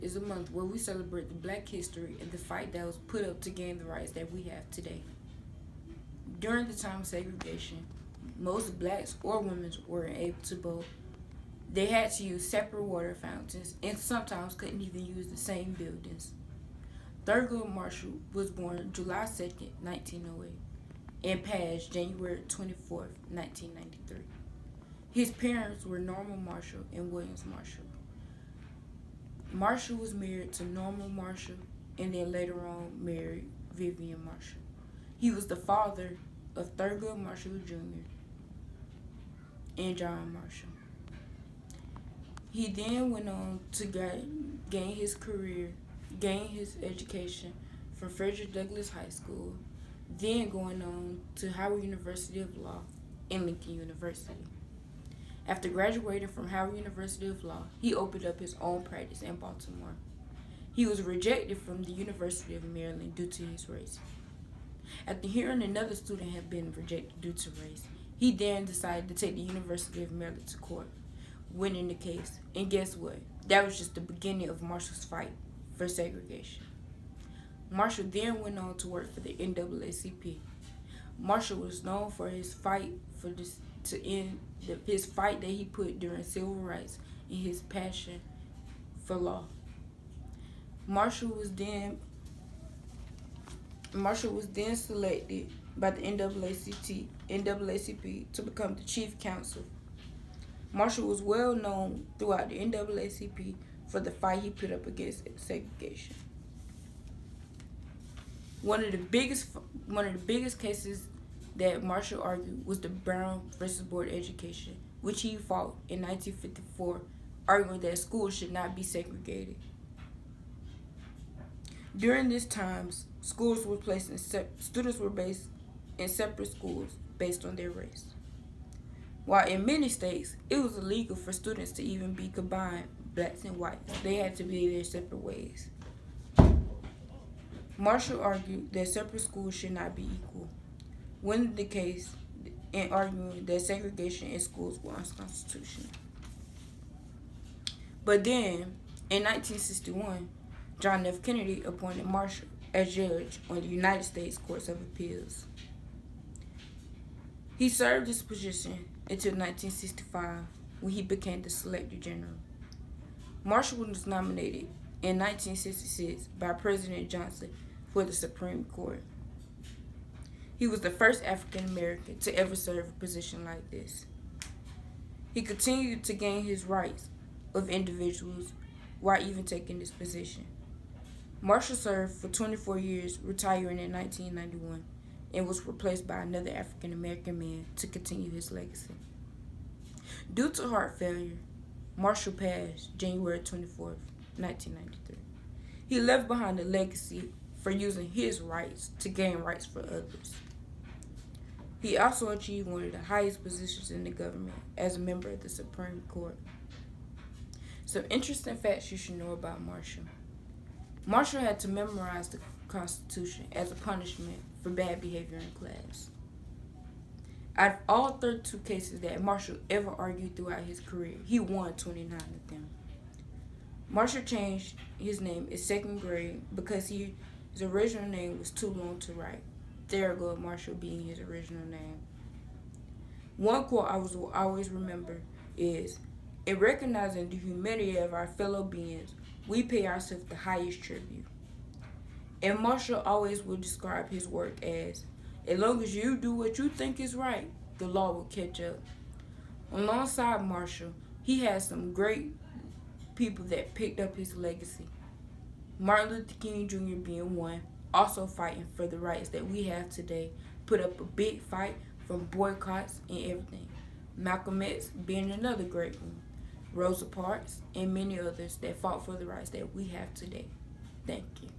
is a month where we celebrate the Black history and the fight that was put up to gain the rights that we have today. During the time of segregation, most blacks or women weren't able to vote. They had to use separate water fountains and sometimes couldn't even use the same buildings. Thurgood Marshall was born July 2nd, 1908, and passed January 24th, 1993. His parents were Norma Marshall and Williams Marshall. Marshall was married to Norma Marshall and then later on married Vivian Marshall. He was the father of Thurgood Marshall Jr. and John Marshall. He then went on to gain his education from Frederick Douglass High School, then going on to Howard University of Law and Lincoln University. After graduating from Howard University of Law, he opened up his own practice in Baltimore. He was rejected from the University of Maryland due to his race. After hearing another student had been rejected due to race, he then decided to take the University of Maryland to court, winning the case. And guess what? That was just the beginning of Marshall's fight for segregation. Marshall then went on to work for the NAACP. Marshall was known for his fight his fight that he put during civil rights and his passion for law. Marshall was then selected by the NAACP to become the chief counsel. Marshall was well known throughout the NAACP for the fight he put up against segregation. One of the biggest cases that Marshall argued was the Brown versus Board of Education, which he fought in 1954, arguing that schools should not be segregated. During this time, students were placed in separate schools based on their race. While in many states, it was illegal for students to even be combined, blacks and whites. They had to be their separate ways. Marshall argued that separate schools should not be equal, winning the case and arguing that segregation in schools was unconstitutional. But then, in 1961, John F. Kennedy appointed Marshall as judge on the United States Courts of Appeals. He served this position until 1965, when he became the Solicitor General. Marshall was nominated in 1966 by President Johnson for the Supreme Court. He was the first African American to ever serve a position like this. He continued to gain his rights of individuals while even taking this position. Marshall served for 24 years, retiring in 1991, and was replaced by another African American man to continue his legacy. Due to heart failure, Marshall passed January 24th, 1993. He left behind a legacy for using his rights to gain rights for others. He also achieved one of the highest positions in the government as a member of the Supreme Court. Some interesting facts you should know about Marshall. Marshall had to memorize the Constitution as a punishment for bad behavior in class. Out of all 32 cases that Marshall ever argued throughout his career, he won 29 of them. Marshall changed his name in second grade because his original name was too long to write, Thurgood Marshall being his original name. One quote I will always remember is, "In recognizing the humanity of our fellow beings, we pay ourselves the highest tribute." And Marshall always would describe his work as long as you do what you think is right, the law will catch up. Alongside Marshall, he had some great people that picked up his legacy. Martin Luther King Jr. being one, also fighting for the rights that we have today, put up a big fight from boycotts and everything. Malcolm X being another great one. Rosa Parks and many others that fought for the rights that we have today. Thank you.